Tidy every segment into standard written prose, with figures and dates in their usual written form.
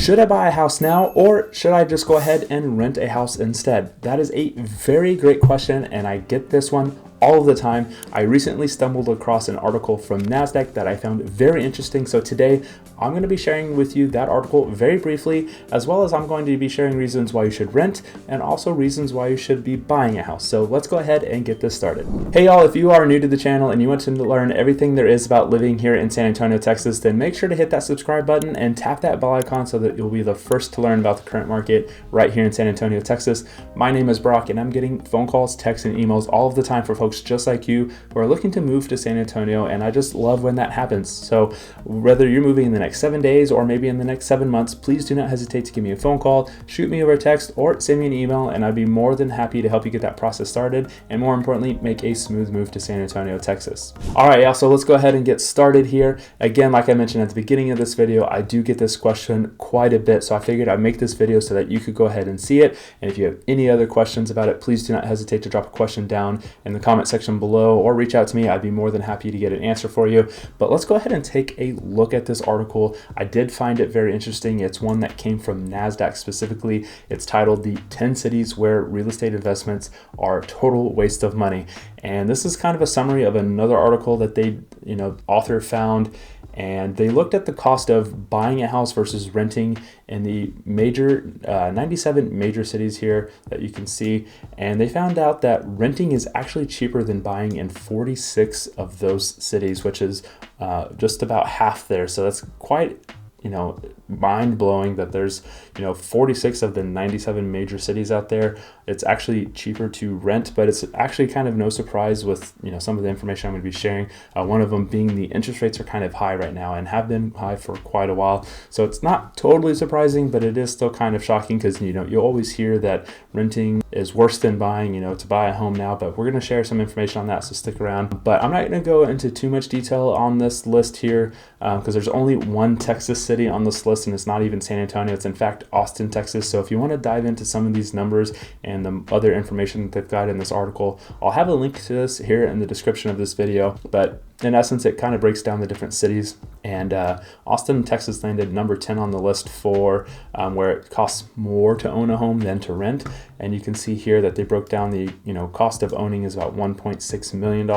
Should I buy a house now, or should I just go ahead and rent a house instead? That is a very great question, and I get this one all of the time. I recently stumbled across an article from NASDAQ that I found very interesting. So today I'm going to be sharing with you that article very briefly, as well as I'm going to be sharing reasons why you should rent and also reasons why you should be buying a house. So let's go ahead and get this started. Hey y'all, if you are new to the channel and you want to learn everything there is about living here in San Antonio, Texas, then make sure to hit that subscribe button and tap that bell icon so that you'll be the first to learn about the current market right here in San Antonio, Texas. My name is Brock, and I'm getting phone calls, texts, and emails all of the time for folks just like you who are looking to move to San Antonio, and I just love when that happens. So whether you're moving in the next 7 days or maybe in the next 7 months, please do not hesitate to give me a phone call, shoot me over a text, or send me an email, and I'd be more than happy to help you get that process started and, more importantly, make a smooth move to San Antonio, Texas. All right, y'all, so let's go ahead and get started here. Again, like I mentioned at the beginning of this video, I do get this question quite a bit, so I figured I'd make this video so that you could go ahead and see it. And if you have any other questions about it, please do not hesitate to drop a question down in the comment section below or reach out to me. I'd be more than happy to get an answer for you. But let's go ahead and take a look at this article. I did find it very interesting. It's one that came from NASDAQ specifically. It's titled "The 10 Cities Where Real Estate Investments Are a Total Waste of Money." And this is kind of a summary of another article that author found. And they looked at the cost of buying a house versus renting in the 97 major cities here that you can see. And they found out that renting is actually cheaper than buying in 46 of those cities, which is just about half there. So that's quite mind-blowing that there's 46 of the 97 major cities out there. It's actually cheaper to rent, but it's actually kind of no surprise with some of the information I'm going to be sharing. One of them being the interest rates are kind of high right now and have been high for quite a while. So it's not totally surprising, but it is still kind of shocking because you always hear that renting is worse than buying, to buy a home now. But we're going to share some information on that, so stick around. But I'm not going to go into too much detail on this list here because there's only one Texas city on this list, and it's not even San Antonio. It's in fact Austin, Texas. So if you want to dive into some of these numbers and the other information that they've got in this article, I'll have a link to this here in the description of this video. But in essence, it kind of breaks down the different cities. And Austin, Texas landed number 10 on the list for where it costs more to own a home than to rent. And you can see here that they broke down the cost of owning is about $1.6 million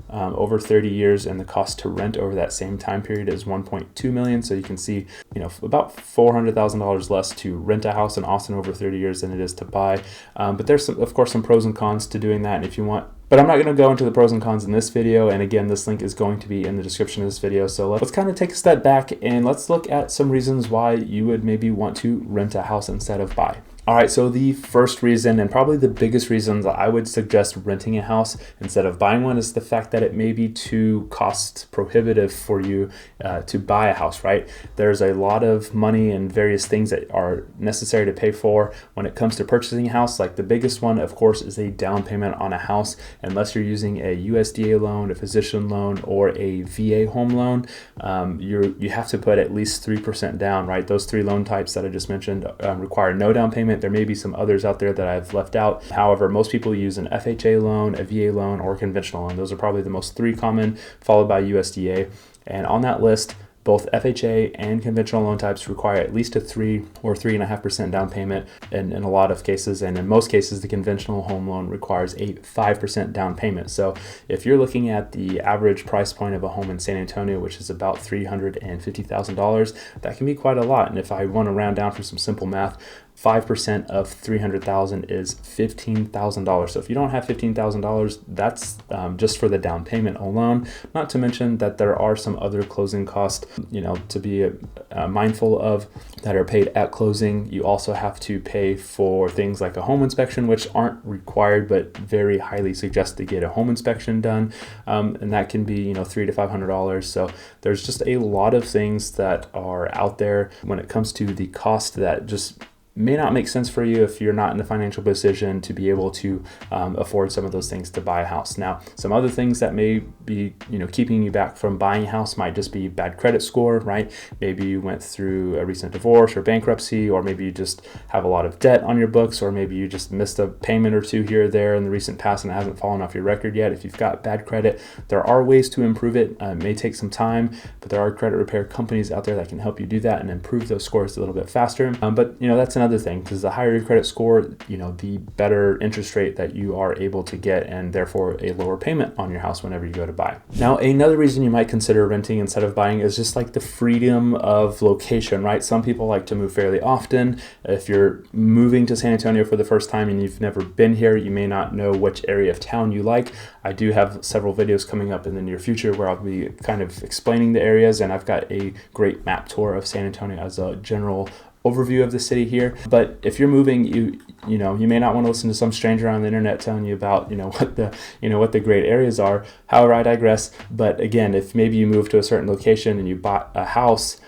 over 30 years, and the cost to rent over that same time period is $1.2 million. So you can see about $400,000 less to rent a house in Austin over 30 years than it is to buy. But there's of course some pros and cons to doing that. And if you want, but I'm not going to go into the pros and cons in this video. And again, this link is going to be in the description of this video. So let's kind of take a step back and let's look at some reasons why you would maybe want to rent a house instead of buy. All right, so the first reason, and probably the biggest reason that I would suggest renting a house instead of buying one, is the fact that it may be too cost prohibitive for you to buy a house, right? There's a lot of money and various things that are necessary to pay for when it comes to purchasing a house. Like the biggest one, of course, is a down payment on a house. Unless you're using a USDA loan, a physician loan, or a VA home loan, you have to put at least 3% down, right? Those three loan types that I just mentioned require no down payment. There may be some others out there that I've left out. However, most people use an FHA loan, a VA loan, or a conventional loan. Those are probably the most three common, followed by USDA. And on that list, both FHA and conventional loan types require at least a 3 or 3.5% down payment in a lot of cases. And in most cases, the conventional home loan requires a 5% down payment. So if you're looking at the average price point of a home in San Antonio, which is about $350,000, that can be quite a lot. And if I want to round down for some simple math, 5% of $300,000 is $15,000. So if you don't have $15,000, that's just for the down payment alone. Not to mention that there are some other closing costs, to be mindful of that are paid at closing. You also have to pay for things like a home inspection, which aren't required, but very highly suggest to get a home inspection done. And that can be, $300 to $500. So there's just a lot of things that are out there when it comes to the cost that just may not make sense for you if you're not in the financial position to be able to afford some of those things to buy a house. Now, some other things that may be, keeping you back from buying a house might just be bad credit score, right? Maybe you went through a recent divorce or bankruptcy, or maybe you just have a lot of debt on your books, or maybe you just missed a payment or two here or there in the recent past and it hasn't fallen off your record yet. If you've got bad credit, there are ways to improve it. It may take some time, but there are credit repair companies out there that can help you do that and improve those scores a little bit faster. But that's another thing, because the higher your credit score, the better interest rate that you are able to get, and therefore a lower payment on your house whenever you go to buy. Now, another reason you might consider renting instead of buying is just like the freedom of location, right? Some people like to move fairly often. If you're moving to San Antonio for the first time and you've never been here, you may not know which area of town you like. I do have several videos coming up in the near future where I'll be kind of explaining the areas, and I've got a great map tour of San Antonio as a general overview of the city here. But if you're moving, you may not want to listen to some stranger on the internet telling you about what the great areas are. However, I digress. But again, if maybe you move to a certain location and you bought a house,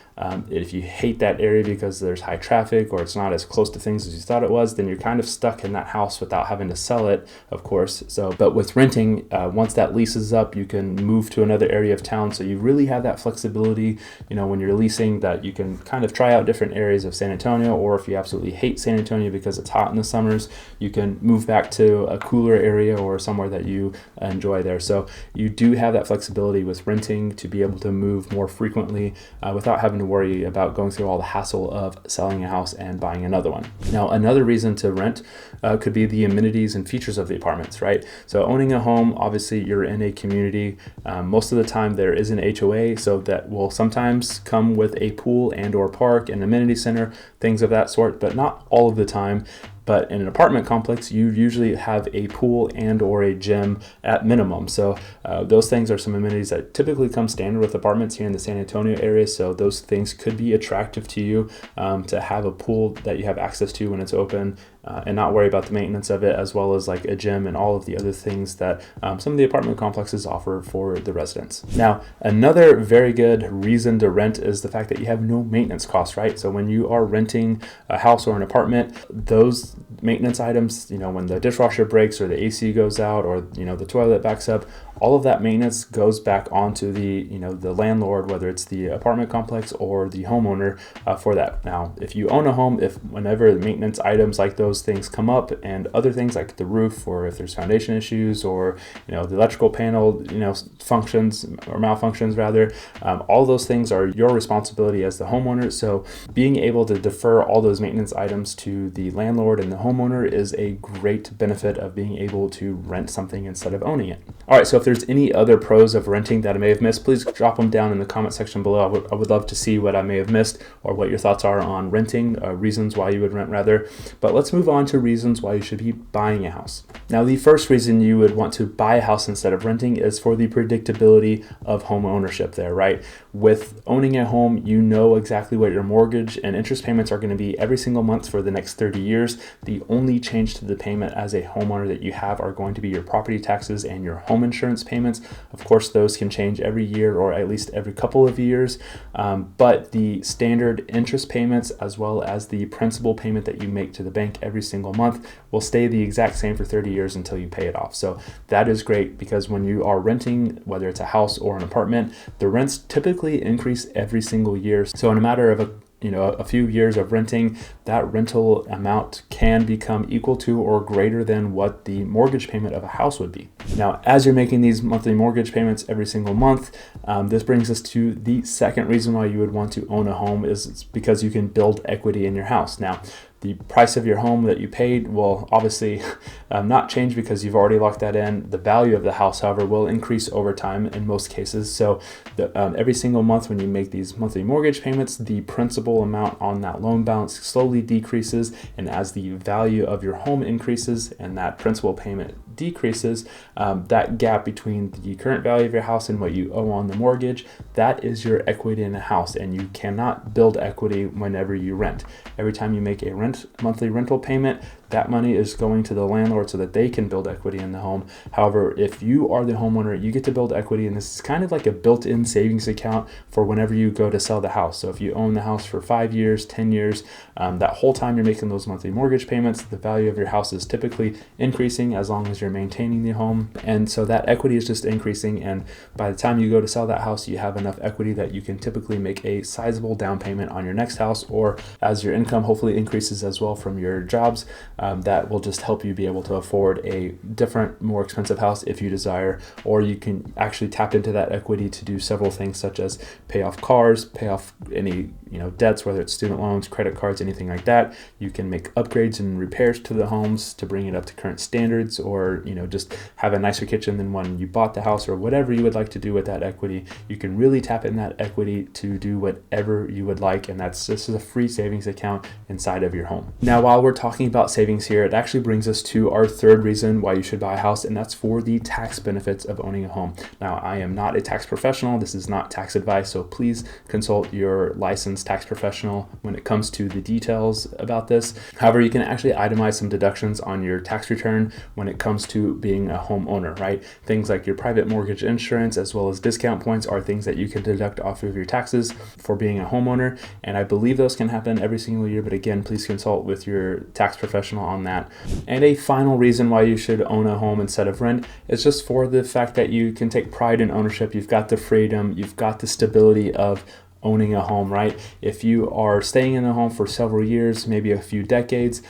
if you hate that area because there's high traffic or it's not as close to things as you thought it was, then you're kind of stuck in that house without having to sell it, of course. But with renting, once that lease is up, you can move to another area of town. So you really have that flexibility, when you're leasing, that you can kind of try out different areas of San Antonio, or if you absolutely hate San Antonio because it's hot in the summers, you can move back to a cooler area or somewhere that you enjoy there. So you do have that flexibility with renting to be able to move more frequently without having to worry about going through all the hassle of selling a house and buying another one. Now, another reason to rent could be the amenities and features of the apartments, right? So owning a home, obviously you're in a community. Most of the time there is an HOA, so that will sometimes come with a pool and or park, an amenity center, things of that sort, but not all of the time. But in an apartment complex, you usually have a pool and or a gym at minimum. So those things are some amenities that typically come standard with apartments here in the San Antonio area. So those things could be attractive to you, to have a pool that you have access to when it's open, and not worry about the maintenance of it, as well as like a gym and all of the other things that some of the apartment complexes offer for the residents. Now, another very good reason to rent is the fact that you have no maintenance costs, right? So when you are renting a house or an apartment, those maintenance items, when the dishwasher breaks or the AC goes out or the toilet backs up, all of that maintenance goes back onto the landlord, whether it's the apartment complex or the homeowner for that. Now, if you own a home, whenever the maintenance items like those things come up, and other things like the roof, or if there's foundation issues, or the electrical panel functions or malfunctions rather, all those things are your responsibility as the homeowner. So being able to defer all those maintenance items to the landlord and the homeowner is a great benefit of being able to rent something instead of owning it. All right, so if there's any other pros of renting that I may have missed, please drop them down in the comment section below. I would love to see what I may have missed, or what your thoughts are on renting, reasons why you would rent rather. But let's move on to reasons why you should be buying a house. Now, the first reason you would want to buy a house instead of renting is for the predictability of home ownership there, right? With owning a home, you know exactly what your mortgage and interest payments are going to be every single month for the next 30 years. The only change to the payment as a homeowner that you have are going to be your property taxes and your home insurance payments. Of course, those can change every year, or at least every couple of years, but the standard interest payments as well as the principal payment that you make to the bank every single month will stay the exact same for 30 years until you pay it off. So that is great, because when you are renting, whether it's a house or an apartment, the rents typically increase every single year. So in a matter of a few years of renting, that rental amount can become equal to or greater than what the mortgage payment of a house would be. Now, as you're making these monthly mortgage payments every single month, this brings us to the second reason why you would want to own a home, is because you can build equity in your house. Now, the price of your home that you paid will obviously not change because you've already locked that in. The value of the house, however, will increase over time in most cases. So every single month when you make these monthly mortgage payments, the principal amount on that loan balance slowly decreases. And as the value of your home increases and that principal payment decreases, that gap between the current value of your house and what you owe on the mortgage, that is your equity in a house, and you cannot build equity whenever you rent. Every time you make a monthly rental payment, that money is going to the landlord so that they can build equity in the home. However, if you are the homeowner, you get to build equity, and this is kind of like a built-in savings account for whenever you go to sell the house. So if you own the house for 5 years, 10 years, that whole time you're making those monthly mortgage payments, the value of your house is typically increasing as long as you're maintaining the home. And so that equity is just increasing, and by the time you go to sell that house, you have enough equity that you can typically make a sizable down payment on your next house, or as your income hopefully increases as well from your jobs, that will just help you be able to afford a different, more expensive house if you desire. Or you can actually tap into that equity to do several things, such as pay off cars, pay off any debts, whether it's student loans, credit cards, anything like that. You can make upgrades and repairs to the homes to bring it up to current standards, or just have a nicer kitchen than when you bought the house, or whatever you would like to do with that equity. You can really tap in that equity to do whatever you would like, and this is a free savings account inside of your home. Now, while we're talking about savings here, it actually brings us to our third reason why you should buy a house, and that's for the tax benefits of owning a home. Now, I am not a tax professional. This is not tax advice, so please consult your licensed tax professional when it comes to the details about this. However, you can actually itemize some deductions on your tax return when it comes to being a homeowner, right? Things like your private mortgage insurance as well as discount points are things that you can deduct off of your taxes for being a homeowner, and I believe those can happen every single year, but again, please consult with your tax professional on that. And a final reason why you should own a home instead of rent is just for the fact that you can take pride in ownership. You've got the freedom, you've got the stability of owning a home, right? If you are staying in a home for several years, maybe a few decades,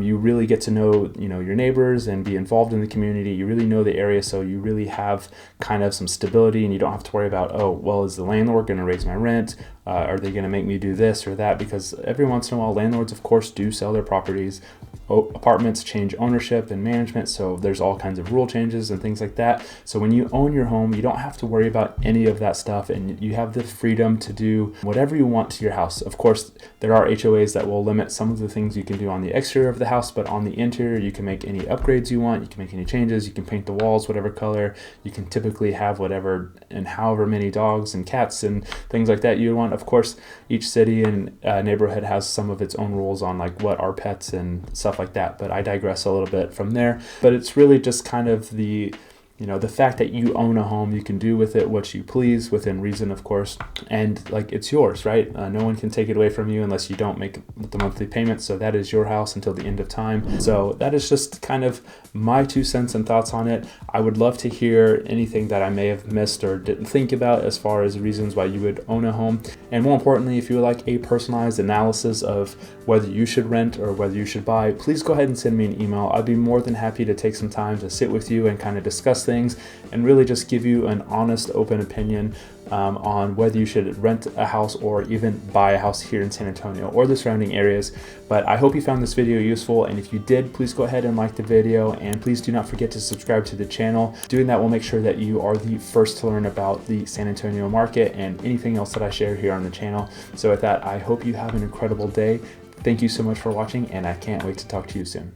you really get to know, your neighbors and be involved in the community. You really know the area, so you really have kind of some stability, and you don't have to worry about, oh, well, is the landlord going to raise my rent? Are they going to make me do this or that? Because every once in a while, landlords, of course, do sell their properties. Apartments change ownership and management, so there's all kinds of rule changes and things like that. So when you own your home, you don't have to worry about any of that stuff, and you have the freedom to do whatever you want to your house. Of course, there are HOAs that will limit some of the things you can do on the exterior of the house, but on the interior, you can make any upgrades you want. You can make any changes. You can paint the walls whatever color. You can typically have whatever and however many dogs and cats and things like that you want. Of course, each city and neighborhood has some of its own rules on like what are pets and stuff like that, but I digress a little bit from there. But it's really just kind of the fact that you own a home, you can do with it what you please, within reason, of course, and like it's yours, right? No one can take it away from you unless you don't make the monthly payment. So that is your house until the end of time. So that is just kind of my 2 cents and thoughts on it. I would love to hear anything that I may have missed or didn't think about as far as reasons why you would own a home. And more importantly, if you would like a personalized analysis of whether you should rent or whether you should buy, please go ahead and send me an email. I'd be more than happy to take some time to sit with you and kind of discuss things and really just give you an honest, open opinion on whether you should rent a house or even buy a house here in San Antonio or the surrounding areas. But I hope you found this video useful, and if you did, please go ahead and like the video, and please do not forget to subscribe to the channel. Doing that will make sure that you are the first to learn about the San Antonio market and anything else that I share here on the channel. So with that, I hope you have an incredible day. Thank you so much for watching, and I can't wait to talk to you soon.